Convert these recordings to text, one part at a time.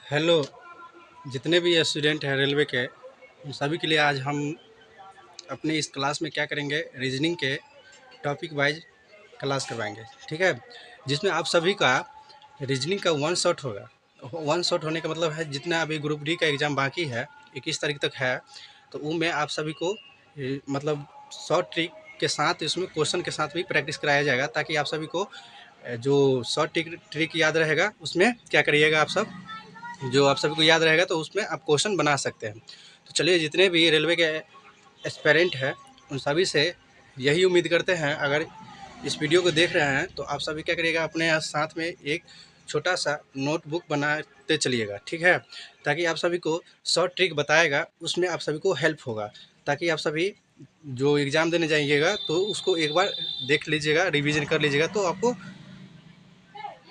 Hello. जितने भी student हैं रेलवे के, उन सभी के लिए आज हम अपने इस क्लास में क्या करेंगे, रीजनिंग के टॉपिक वाइज क्लास करवाएंगे। ठीक है, जिसमें आप सभी का रीजनिंग का वन शॉट होगा। वन शॉट होने का मतलब है जितना अभी ग्रुप डी का एग्ज़ाम बाकी है, 21 तारीख तक है, तो उनमें आप सभी को मतलब शॉर्ट ट्रिक के साथ इसमें क्वेश्चन के साथ भी प्रैक्टिस कराया जाएगा, ताकि आप सभी को जो शॉर्ट ट्रिक ट्रिक याद रहेगा उसमें क्या करिएगा, आप सब जो आप सभी को याद रहेगा तो उसमें आप क्वेश्चन बना सकते हैं। तो चलिए, जितने भी रेलवे के एस्पेरेंट हैं उन सभी से यही उम्मीद करते हैं, अगर इस वीडियो को देख रहे हैं तो आप सभी क्या करिएगा, अपने साथ में एक छोटा सा नोटबुक बनाते चलिएगा। ठीक है, ताकि आप सभी को शॉर्ट ट्रिक बताएगा, उसमें आप सभी को हेल्प होगा, ताकि आप सभी जो एग्ज़ाम देने जाइएगा तो उसको एक बार देख लीजिएगा, रिवीजन कर लीजिएगा, तो आपको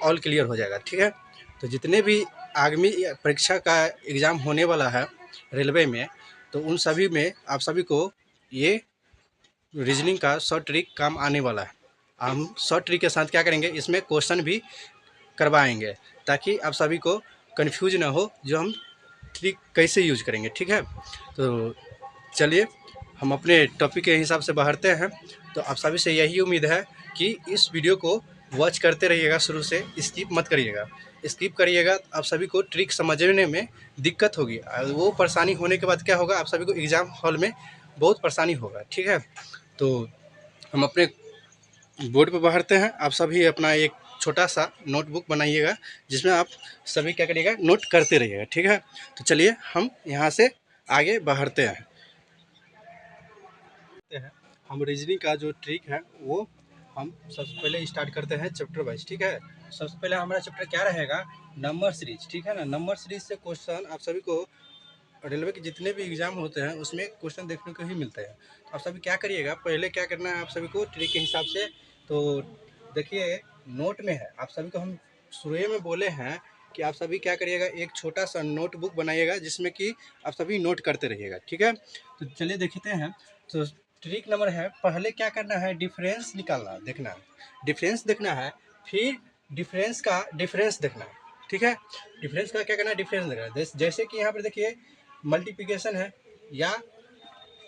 ऑल क्लियर हो जाएगा। ठीक है, तो जितने भी आगामी परीक्षा का एग्ज़ाम होने वाला है रेलवे में, तो उन सभी में आप सभी को ये रीजनिंग का शॉर्ट ट्रिक काम आने वाला है। हम शॉर्ट ट्रिक के साथ क्या करेंगे, इसमें क्वेश्चन भी करवाएंगे, ताकि आप सभी को कंफ्यूज ना हो जो हम ट्रिक कैसे यूज करेंगे। ठीक है, तो चलिए हम अपने टॉपिक के हिसाब से बढ़ते हैं। तो आप सभी से यही उम्मीद है कि इस वीडियो को वॉच करते रहिएगा, शुरू से स्किप मत करिएगा। स्किप करिएगा आप सभी को ट्रिक समझने में दिक्कत होगी, और वो परेशानी होने के बाद क्या होगा, आप सभी को एग्ज़ाम हॉल में बहुत परेशानी होगा। ठीक है, तो हम अपने बोर्ड पर बढ़ते हैं। आप सभी अपना एक छोटा सा नोटबुक बनाइएगा, जिसमें आप सभी क्या करिएगा, नोट करते रहिएगा। ठीक है, तो चलिए हम यहाँ से आगे बढ़ते हैं। हम रीजनिंग का जो ट्रिक है वो हम सबसे पहले स्टार्ट करते हैं चैप्टर वाइज। ठीक है, सबसे पहले हमारा चैप्टर क्या रहेगा, नंबर सीरीज। ठीक है ना, नंबर सीरीज से क्वेश्चन आप सभी को रेलवे के जितने भी एग्जाम होते हैं उसमें क्वेश्चन देखने को ही मिलते हैं। तो आप सभी क्या करिएगा, पहले क्या करना है आप सभी को ट्रिक के हिसाब से। तो देखिए, नोट में है, आप सभी को हम शुरू में बोले हैं कि आप सभी क्या करिएगा, एक छोटा सा नोटबुक बनाइएगा, जिसमें कि आप सभी नोट करते रहिएगा। ठीक है, तो चलिए देखते हैं। तो ट्रिक नंबर है, पहले क्या करना है, डिफरेंस निकालना देखना है, डिफरेंस देखना है, फिर डिफरेंस का डिफरेंस देखना है। ठीक है, डिफरेंस का क्या करना है, डिफरेंस देखना है। जैसे कि यहाँ पर देखिए, मल्टीप्लिकेशन है या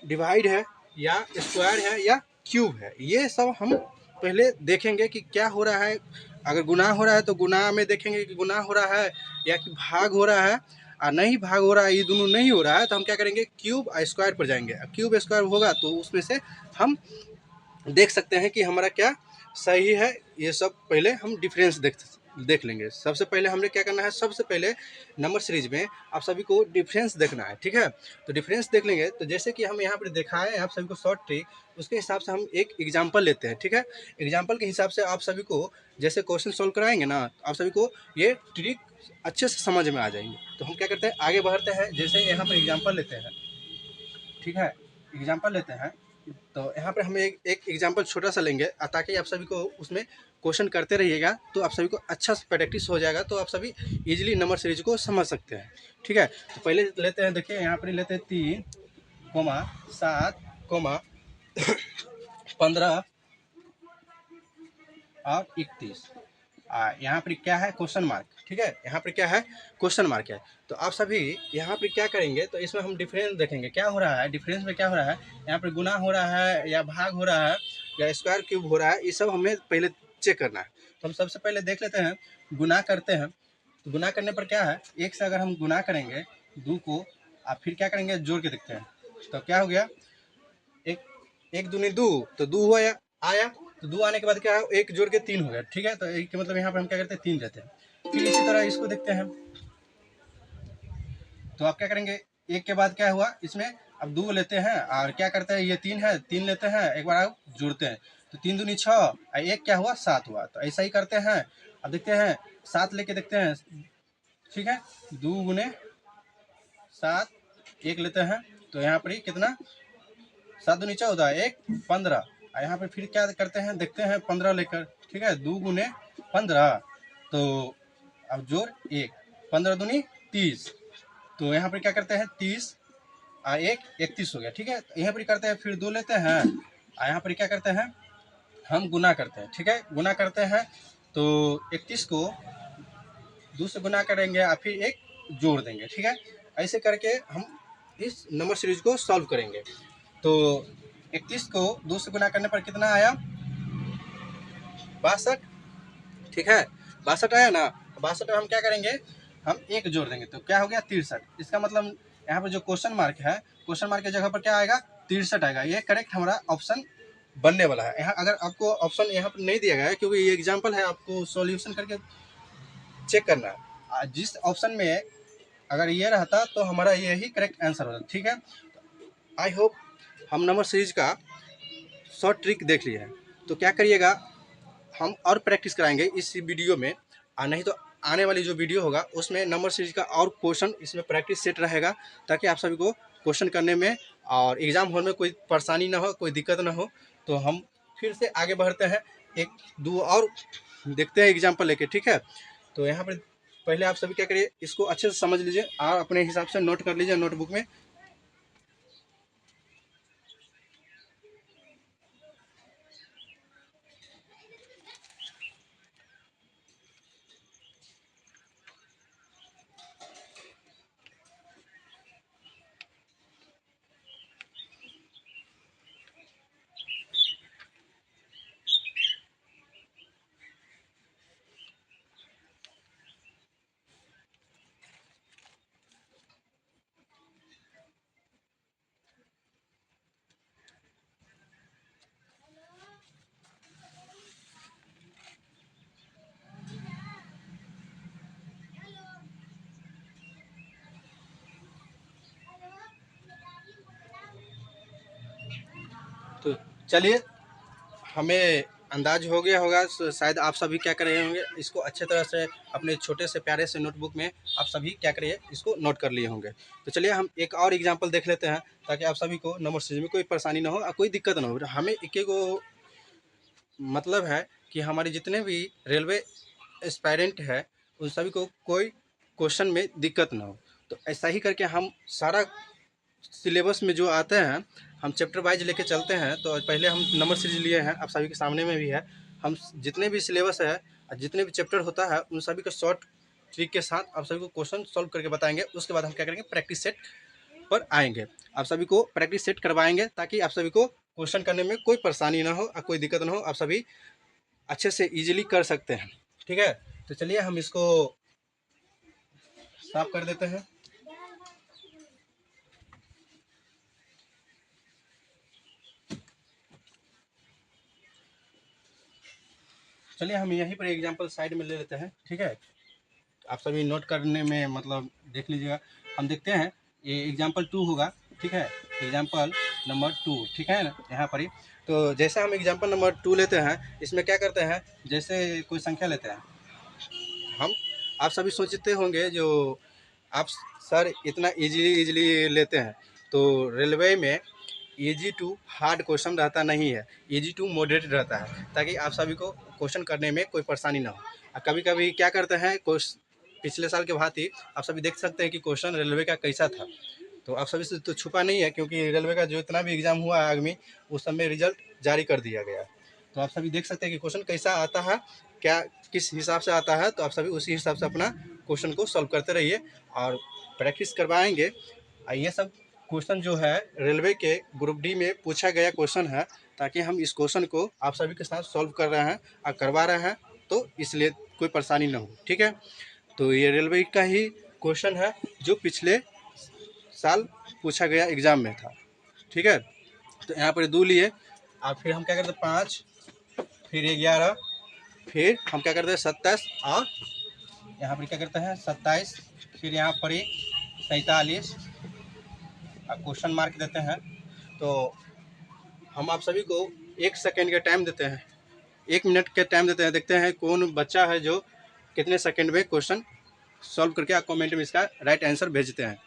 डिवाइड है या स्क्वायर है या क्यूब है, ये सब हम पहले देखेंगे कि क्या हो रहा है। अगर गुना हो रहा है तो गुना में देखेंगे कि गुना हो रहा है या कि भाग हो रहा है, और नहीं भाग हो रहा है, ये दोनों नहीं हो रहा है, तो हम क्या करेंगे, क्यूब और स्क्वायर पर जाएंगे। क्यूब स्क्वायर होगा तो उसमें से हम देख सकते हैं कि हमारा क्या सही है। ये सब पहले हम डिफरेंस देख लेंगे। सबसे पहले हमने क्या करना है, सबसे पहले नंबर सीरीज में आप सभी को डिफरेंस देखना है। ठीक है, तो डिफरेंस देख लेंगे, तो जैसे कि हम यहाँ पर दिखाए हैं आप सभी को शॉर्ट ट्रिक, उसके हिसाब से हम एक एग्जाम्पल लेते हैं। ठीक है, एग्जाम्पल के हिसाब से आप सभी को जैसे क्वेश्चन सॉल्व कराएंगे ना, आप सभी को ये ट्रिक अच्छे से समझ में आ जाएंगे। तो हम क्या करते हैं, आगे बढ़ते हैं। जैसे यहाँ पर एग्जाम्पल लेते हैं, ठीक है, एग्जाम्पल लेते हैं, तो यहाँ पर हम एक एग्जाम्पल छोटा सा लेंगे, ताकि आप सभी को उसमें क्वेश्चन करते रहिएगा, तो आप सभी को अच्छा से प्रैक्टिस हो जाएगा, तो आप सभी इजीली नंबर सीरीज को समझ सकते हैं। ठीक है, तो पहले लेते हैं, देखिए यहाँ पर लेते हैं 3, 7, 15 और 31। यहाँ पर क्या है, क्वेश्चन मार्क। ठीक है, यहाँ पर क्या है, क्वेश्चन मार्क है। तो आप सभी यहाँ पर क्या करेंगे, तो इसमें हम डिफरेंस देखेंगे क्या हो रहा है, डिफरेंस में क्या हो रहा है, यहाँ पर गुना हो रहा है या भाग हो रहा है या स्क्वायर क्यूब हो रहा है, ये सब हमें पहले चेक करना है। तो हम सबसे पहले देख लेते हैं, गुना करते हैं। तो गुना करने पर क्या है, एक से अगर हम गुना करेंगे दो को, आप फिर क्या करेंगे, जोड़ के देखते हैं। तो क्या हो गया, एक एक दूनी दो, तो दो हुआ या आया, तो दो आने के बाद क्या है, एक जोड़ के 3 हो गया। ठीक है, तो एक के मतलब यहाँ पर हम क्या करते हैं, 3 रहते हैं। फिर इसी तरह इसको देखते हैं, तो आप क्या करेंगे, एक के बाद क्या हुआ, इसमें अब 2 लेते हैं और क्या करते हैं, ये 3 है, 3 लेते हैं, एक बार आप जोड़ते हैं, तो 3 दूनी 6 और एक क्या हुआ, 7 हुआ। तो ऐसा ही करते हैं। अब देखते हैं, 7 लेके देखते हैं। ठीक है, 2 गुने 7, एक लेते हैं, तो यहाँ पर ही कितना, 7 दूनी 14, एक 15। और यहाँ पे फिर क्या करते हैं, देखते हैं 15 लेकर। ठीक है, 2 गुने 15, तो अब जोड़ 1, 15 दूनी 30, तो यहाँ पर क्या करते हैं, 30 और एक 31 हो गया। ठीक है, यहाँ पर करते हैं, फिर 2 लेते हैं और यहाँ पर क्या करते हैं, हम गुना करते हैं। ठीक है, गुना करते हैं, तो 31 को 2 से गुना करेंगे और फिर एक जोड़ देंगे। ठीक है, ऐसे करके हम इस नंबर सीरीज को सॉल्व करेंगे। तो 31 को 2 से गुना करने पर कितना आया? 62। ठीक है, 62 आया ना। 62 में हम क्या करेंगे, हम एक जोड़ देंगे तो क्या हो गया 63। इसका मतलब यहाँ पर जो क्वेश्चन मार्क है, क्वेश्चन मार्क की जगह पर क्या आएगा, 63 आएगा। ये करेक्ट हमारा ऑप्शन बनने वाला है। यहाँ अगर आपको ऑप्शन यहाँ पर नहीं दिया गया है, क्योंकि ये एग्जाम्पल है, आपको सॉल्यूशन करके चेक करना है। जिस ऑप्शन में अगर ये रहता तो हमारा यही करेक्ट आंसर होता। ठीक है, आई होप हम नंबर सीरीज का शॉर्ट ट्रिक देख लिए हैं। तो क्या करिएगा, हम और प्रैक्टिस कराएंगे इस वीडियो में, और नहीं तो आने वाली जो वीडियो होगा उसमें नंबर सीरीज का और क्वेश्चन इसमें प्रैक्टिस सेट रहेगा, ताकि आप सभी को क्वेश्चन करने में और एग्जाम हॉल में कोई परेशानी ना हो, कोई दिक्कत ना हो। तो हम फिर से आगे बढ़ते हैं, एक दो और देखते हैं एग्जाम्पल लेके। ठीक है, तो यहाँ पर पहले आप सभी क्या करिए, इसको अच्छे से समझ लीजिए और अपने हिसाब से नोट कर लीजिए नोटबुक में। तो चलिए, हमें अंदाज हो गया होगा, शायद आप सभी क्या कर रहे होंगे, इसको अच्छे तरह से अपने छोटे से प्यारे से नोटबुक में आप सभी क्या करिए, इसको नोट कर लिए होंगे। तो चलिए हम एक और एग्जांपल देख लेते हैं, ताकि आप सभी को नंबर सीरीज में कोई परेशानी ना हो और कोई दिक्कत ना हो। हमें एक को मतलब है कि हमारे जितने भी रेलवे एस्पायरेंट है, उन सभी को कोई क्वेश्चन में दिक्कत ना हो। तो ऐसा ही करके हम सारा सिलेबस में जो आते हैं, हम चैप्टर वाइज लेके चलते हैं। तो पहले हम नंबर सीरीज लिए हैं, आप सभी के सामने में भी है। हम जितने भी सिलेबस है और जितने भी चैप्टर होता है, उन सभी को शॉर्ट ट्रिक के साथ आप सभी को क्वेश्चन सॉल्व करके बताएंगे। उसके बाद हम क्या करेंगे, प्रैक्टिस सेट पर आएंगे, आप सभी को प्रैक्टिस सेट करवाएंगे, ताकि आप सभी को क्वेश्चन करने में कोई परेशानी ना हो और कोई दिक्कत ना हो, आप सभी अच्छे से इजीली कर सकते हैं। ठीक है, तो चलिए हम इसको साफ कर देते हैं। चलिए हम यहीं पर एग्जांपल साइड में ले लेते हैं। ठीक है, आप सभी नोट करने में मतलब देख लीजिएगा। हम देखते हैं, ये एग्जांपल 2 होगा। ठीक है, एग्जांपल नंबर 2। ठीक है ना, यहाँ पर ही। तो जैसे हम एग्जांपल नंबर 2 लेते हैं, इसमें क्या करते हैं, जैसे कोई संख्या लेते हैं हम, आप सभी सोचते होंगे जो आप सर इतना इजीली लेते हैं। तो रेलवे में इजी टू हार्ड क्वेश्चन रहता नहीं है, इजी टू मॉडरेट रहता है, ताकि आप सभी को क्वेश्चन करने में कोई परेशानी ना हो। कभी कभी क्या करते हैं, पिछले साल के भांति आप सभी देख सकते हैं कि क्वेश्चन रेलवे का कैसा था। तो आप सभी से तो छुपा नहीं है, क्योंकि रेलवे का जो इतना भी एग्जाम हुआ है आगामी, उस सब में रिजल्ट जारी कर दिया गया है। तो आप सभी देख सकते हैं कि क्वेश्चन कैसा आता है, क्या किस हिसाब से आता है। तो आप सभी उसी हिसाब से अपना क्वेश्चन को सॉल्व करते रहिए और प्रैक्टिस करवाएंगे। ये सब क्वेश्चन जो है रेलवे के ग्रुप डी में पूछा गया क्वेश्चन है, ताकि हम इस क्वेश्चन को आप सभी के साथ सॉल्व कर रहे हैं और करवा रहे हैं, तो इसलिए कोई परेशानी ना हो। ठीक है, तो ये रेलवे का ही क्वेश्चन है जो पिछले साल पूछा गया एग्जाम में था। ठीक है, तो यहाँ पर 2 लिए और फिर हम क्या करते हैं 5, फिर 11, फिर हम क्या करते हैं 27, और यहाँ पर क्या करते हैं 27, फिर यहाँ पर ही 47 और क्वेश्चन मार्क देते हैं। तो हम आप सभी को 1 सेकेंड का टाइम देते हैं, 1 मिनट के टाइम देते हैं। देखते हैं कौन बच्चा है जो कितने सेकेंड में क्वेश्चन सॉल्व करके आप कमेंट में इसका राइट आंसर भेजते हैं।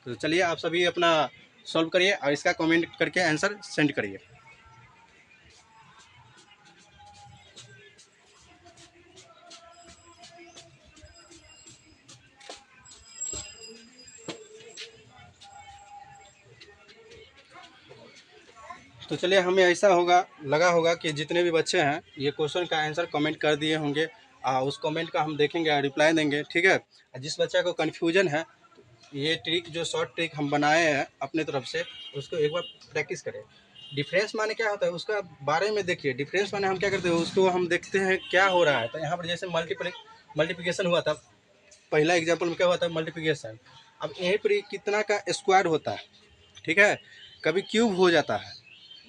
तो चलिए आप सभी अपना सॉल्व करिए और इसका कमेंट करके आंसर सेंड करिए। तो चलिए, हमें ऐसा होगा लगा होगा कि जितने भी बच्चे हैं ये क्वेश्चन का आंसर कमेंट कर दिए होंगे, उस कमेंट का हम देखेंगे, रिप्लाई देंगे, ठीक है। जिस बच्चा को कन्फ्यूजन है, ये ट्रिक जो शॉर्ट ट्रिक हम बनाए हैं अपने तरफ से, उसको एक बार प्रैक्टिस करें। डिफरेंस माने क्या होता है उसका बारे में देखिए। डिफरेंस माने हम क्या करते हैं, उसको हम देखते हैं क्या हो रहा है। तो यहाँ पर जैसे मल्टीप्लिकेशन हुआ था, पहला एग्जाम्पल में क्या हुआ था, मल्टीप्लिकेशन। अब यहीं पर कितना का स्क्वायर होता है, ठीक है, कभी क्यूब हो जाता है।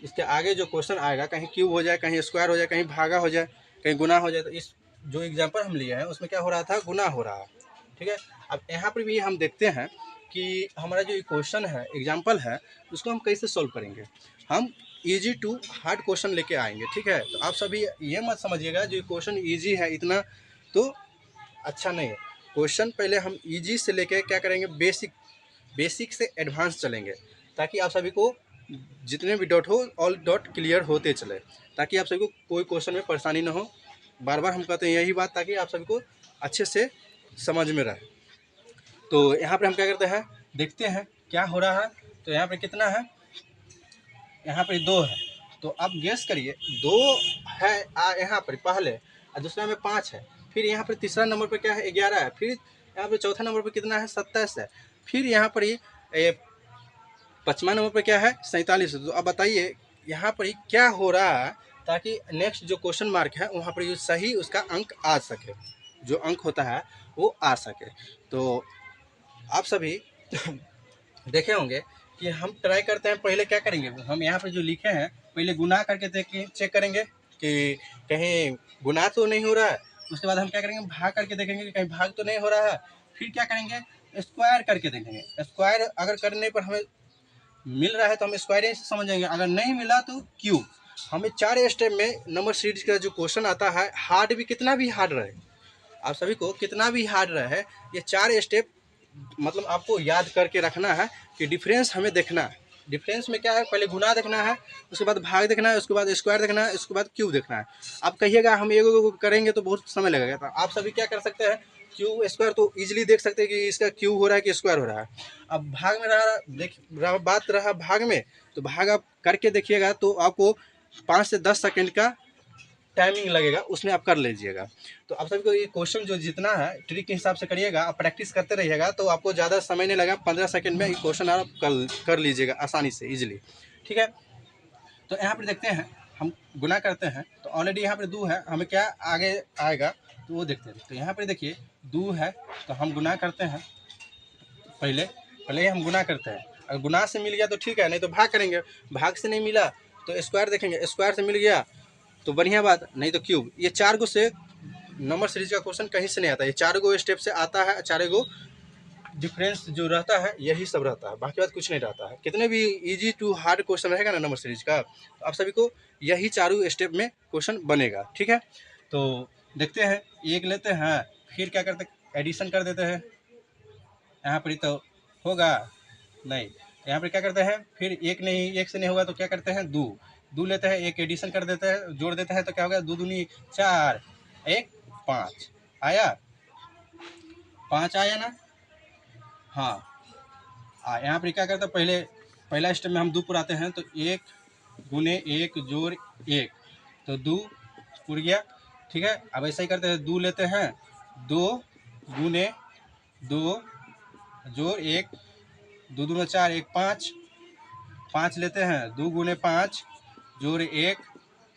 इसके आगे जो क्वेश्चन आएगा, कहीं क्यूब हो जाए, कहीं स्क्वायर हो जाए, कहीं भागा हो जाए, कहीं गुना हो जाए। तो इस जो एग्जाम्पल हम लिए हैं उसमें क्या हो रहा था, गुना हो रहा है, ठीक है। अब यहाँ पर भी हम देखते हैं कि हमारा जो क्वेश्चन है, एग्जाम्पल है, उसको हम कैसे सॉल्व करेंगे। हम इजी टू हार्ड क्वेश्चन लेके आएंगे, ठीक है। तो आप सभी ये मत समझिएगा जो क्वेश्चन इजी है इतना तो अच्छा नहीं है। क्वेश्चन पहले हम इजी से लेके क्या करेंगे, बेसिक से एडवांस चलेंगे, ताकि आप सभी को जितने भी डॉट हो ऑल डॉट क्लियर होते चले, ताकि आप सभी को कोई क्वेश्चन में परेशानी ना हो। बार बार हम कहते हैं यही बात, ताकि आप सभी को अच्छे से समझ में रहे। तो यहाँ पर हम क्या करते हैं, देखते हैं क्या हो रहा है। तो यहाँ पर कितना है, यहाँ पर 2 है। तो आप गेस करिए, 2 है यहाँ पर पहले, और दूसरा में 5 है। फिर यहाँ पर तीसरा नंबर पर क्या है, 11 है। फिर यहाँ पर चौथा नंबर पर कितना है, 27 है। फिर यहाँ पर ये पाँचवा नंबर पर क्या है, 47 है। तो अब बताइए यहाँ पर क्या हो रहा है, ताकि नेक्स्ट जो क्वेश्चन मार्क है वहाँ पर सही उसका अंक आ सके, जो अंक होता है वो आ सके। तो आप सभी देखे होंगे कि हम ट्राई करते हैं, पहले क्या करेंगे, हम यहाँ पर जो लिखे हैं पहले गुना करके देखें, चेक करेंगे कि कहीं गुना तो नहीं हो रहा है। उसके बाद हम क्या करेंगे, भाग करके देखेंगे कि कहीं भाग तो नहीं हो रहा है। फिर क्या करेंगे, स्क्वायर करके देखेंगे। स्क्वायर अगर करने पर हमें मिल रहा है तो हम स्क्वायर से समझेंगे, अगर नहीं मिला तो क्यूब। हमें 4 स्टेप में नंबर सीरीज का जो क्वेश्चन आता है, हार्ड भी कितना भी हार्ड रहे, आप सभी को कितना भी हार्ड रहे, ये 4 स्टेप मतलब आपको याद करके रखना है कि डिफरेंस हमें देखना है। डिफरेंस में क्या है, पहले गुना देखना है, उसके बाद भाग देखना है, उसके बाद स्क्वायर देखना है, उसके बाद क्यूब देखना है। आप कहिएगा हम एगो करेंगे तो बहुत समय लगेगा। तो आप सभी क्या कर सकते हैं, क्यूब स्क्वायर तो इजीली देख सकते हैं कि इसका क्यूब हो रहा है कि स्क्वायर हो रहा है। अब भाग में बात रहा भाग में, तो भाग आप करके देखिएगा तो आपको 5 से 10 सेकंड का टाइमिंग लगेगा, उसमें आप कर लीजिएगा। तो आप सभी को ये क्वेश्चन जो जितना है ट्रिक के हिसाब से करिएगा, आप प्रैक्टिस करते रहिएगा, तो आपको ज़्यादा समय नहीं लगा, 15 सेकंड में ये क्वेश्चन आप कर लीजिएगा आसानी से, इजीली, ठीक है। तो यहाँ पर देखते हैं, हम गुना करते हैं तो ऑलरेडी यहाँ पर 2 है, हमें क्या आगे आएगा तो वो देखते हैं। तो यहाँ पर देखिए 2 है, तो हम गुना करते हैं, पहले हम गुना करते हैं। अगर गुना से मिल गया तो ठीक है, नहीं तो भाग करेंगे। भाग से नहीं मिला तो स्क्वायर देखेंगे, स्क्वायर से मिल गया तो बढ़िया बात, नहीं तो क्यूब। ये 4 गो से नंबर सीरीज का क्वेश्चन कहीं से नहीं आता, ये 4 गो स्टेप से आता है। 4 गो डिफरेंस जो रहता है यही सब रहता है, बाकी बात कुछ नहीं रहता है। कितने भी इजी टू हार्ड क्वेश्चन रहेगा ना नंबर सीरीज का, तो आप सभी को यही 4 स्टेप में क्वेश्चन बनेगा, ठीक है। तो देखते हैं, एक लेते हैं, फिर क्या करते हैं, एडिशन कर देते हैं। यहाँ पर ही तो होगा नहीं, यहाँ पर क्या करते हैं, फिर एक से नहीं होगा तो क्या करते हैं, 2 लेते हैं, एक एडिशन कर देते हैं, जोड़ देते हैं, तो क्या होगा, 2 दूनी 4, 1 5 आया, 5 आया ना। हाँ, यहाँ पर क्या करते हैं, पहला स्टेप में हम 2 पुराते हैं, तो 1 गुने 1 जोड़ 1, तो 2 पुर गया, ठीक है। अब ऐसा ही करते हैं, 2 लेते हैं, 2 गुने 2 जोड़ 1, 2 दूना 4, 1 5, 5 लेते हैं, 2 गुने 5 जोड़ 1,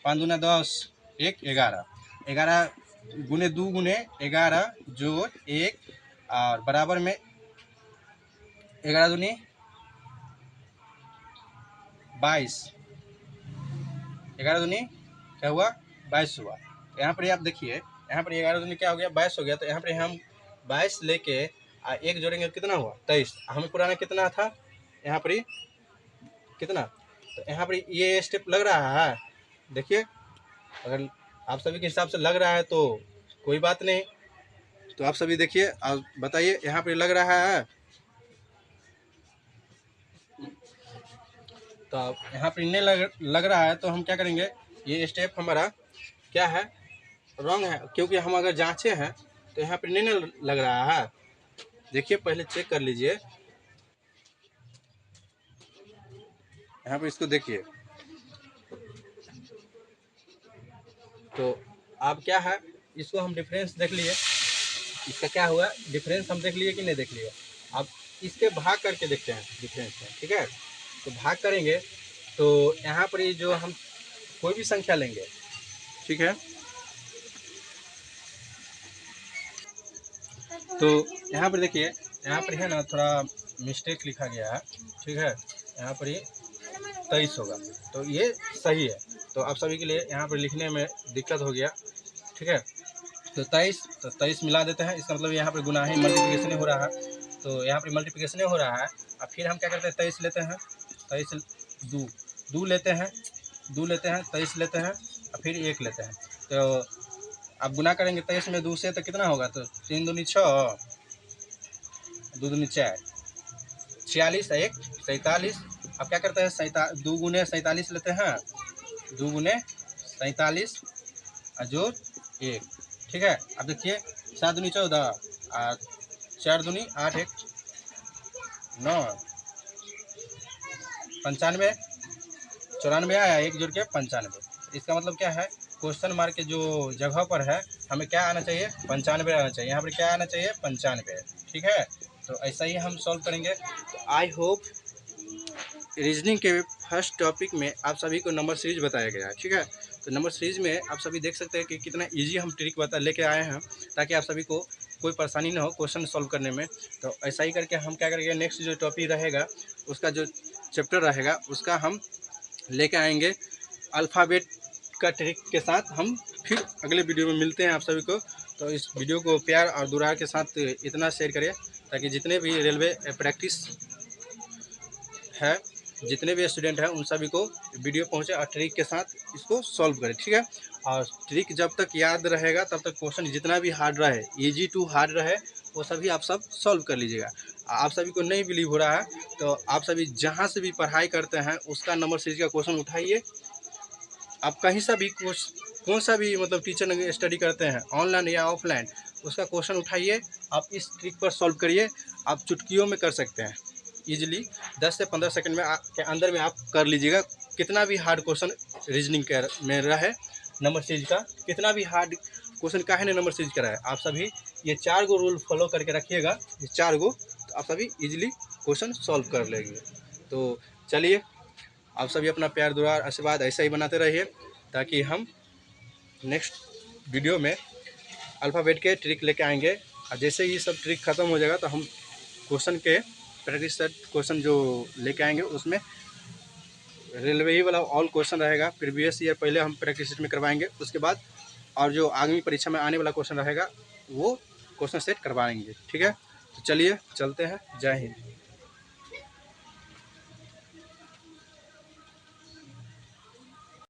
5 दूना 10, 1 11, 11 गुने 2 गुने 11 जोड़ 1, और बराबर में 11 दूनी 22, 11 दूनी क्या हुआ, 22 हुआ। यहाँ पर आप देखिए, यहाँ पर 11 दूनी क्या हो गया, 22 हो गया। तो यहाँ पर हम 22 लेके 1 जोड़ेंगे कितना हुआ, 23। हमें पुराना कितना था यहाँ पर कितना, तो यहाँ पर ये स्टेप लग रहा है। देखिए, अगर आप सभी के हिसाब से लग रहा है तो कोई बात नहीं। तो आप सभी देखिए, आप बताइए यहाँ पर लग रहा है, तो यहाँ पर नहीं लग रहा है तो हम क्या करेंगे, ये स्टेप हमारा क्या है, रॉन्ग है। क्योंकि हम अगर जांचे हैं तो यहाँ पर नहीं लग रहा है। देखिए, पहले चेक कर लीजिए, यहाँ पर इसको देखिए। तो आप क्या है, इसको हम डिफरेंस देख लिए, इसका क्या हुआ डिफरेंस हम देख लिए कि नहीं देख लिए। अब इसके भाग करके देखते हैं डिफरेंस में, ठीक है। तो भाग करेंगे तो यहाँ पर ये जो हम कोई भी संख्या लेंगे, ठीक है, तो यहाँ पर देखिए, यहाँ पर है ना थोड़ा मिस्टेक लिखा गया है, ठीक है। यहाँ पर ये 23 होगा, तो ये सही है। तो आप सभी के लिए यहाँ पर लिखने में दिक्कत हो गया, ठीक है। तो 23 मिला देते हैं, इसका मतलब यहाँ पर गुना ही मल्टीप्लिकेशन हो रहा है, तो यहाँ पर मल्टीप्लिकेशन हो रहा है। अब फिर हम क्या करते हैं 23 लेते हैं, 23 दो लेते हैं, 23 लेते हैं और फिर 1 लेते हैं। तो अब गुना करेंगे 23 में 2 से तो कितना होगा, तो 3 दूनी 6, 2 दूनी 4, 46 1 47। अब क्या करते हैं 2 गुने 47 लेते हैं, 2 गुने 47 और जोड़ 1, ठीक है। अब देखिए 7 दूनी 14 और 4 दूनी 8 1 9, 95 94 आया, 1 जोड़ के 95। इसका मतलब क्या है, क्वेश्चन मार्क के जो जगह पर है हमें क्या आना चाहिए, 95 आना चाहिए। यहाँ पर क्या आना चाहिए, 95, ठीक है। तो ऐसा ही हम सॉल्व करेंगे। तो आई होप रीजनिंग के फर्स्ट टॉपिक में आप सभी को नंबर सीरीज बताया गया है, ठीक है। तो नंबर सीरीज में आप सभी देख सकते हैं कि कितना इजी हम ट्रिक लेके आए हैं, ताकि आप सभी को कोई परेशानी ना हो क्वेश्चन सॉल्व करने में। तो ऐसा ही करके हम क्या करेंगे, नेक्स्ट जो टॉपिक रहेगा उसका जो चैप्टर रहेगा उसका हम लेके आएंगे अल्फ़ाबेट का ट्रिक के साथ। हम फिर अगले वीडियो में मिलते हैं आप सभी को। तो इस वीडियो को प्यार और दुलार के साथ इतना शेयर करें ताकि जितने भी रेलवे प्रैक्टिस है, जितने भी स्टूडेंट हैं उन सभी को वीडियो पहुंचे और ट्रिक के साथ इसको सॉल्व करें, ठीक है। और ट्रिक जब तक याद रहेगा तब तक क्वेश्चन जितना भी हार्ड रहे, इजी टू हार्ड रहे, वो सभी आप सब सॉल्व कर लीजिएगा। आप सभी को नहीं बिलीव हो रहा है तो आप सभी जहाँ से भी पढ़ाई करते हैं उसका नंबर सीरीज का क्वेश्चन उठाइए। आप कहीं सा भी कौन सा भी मतलब टीचर स्टडी करते हैं ऑनलाइन या ऑफलाइन, उसका क्वेश्चन उठाइए, आप इस ट्रिक पर सॉल्व करिए। आप चुटकियों में कर सकते हैं इजीली, 10 से 15 सेकंड में के अंदर में आप कर लीजिएगा। कितना भी हार्ड क्वेश्चन रीजनिंग में रहे, नंबर सीरीज का कितना भी हार्ड क्वेश्चन काहे ने नंबर सीरीज करा है, आप सभी ये 4 गो रूल फॉलो करके रखिएगा, ये 4 गो, तो आप सभी इजीली क्वेश्चन सॉल्व कर लेंगे। तो चलिए, आप सभी अपना प्यार दुलार आशीर्वाद ऐसा ही बनाते रहिए ताकि हम नेक्स्ट वीडियो में अल्फ़ाबेट के ट्रिक लेके आएंगे। और जैसे ही सब ट्रिक ख़त्म हो जाएगा तो हम क्वेश्चन के प्रैक्टिस सेट क्वेश्चन जो लेके आएंगे उसमें रेलवे ही वाला ऑल क्वेश्चन रहेगा, प्रीवियस ईयर पहले हम प्रैक्टिस सेट में करवाएंगे, उसके बाद और जो आगामी परीक्षा में आने वाला क्वेश्चन रहेगा वो क्वेश्चन सेट करवाएंगे, ठीक है। तो चलिए चलते हैं, जय हिंद।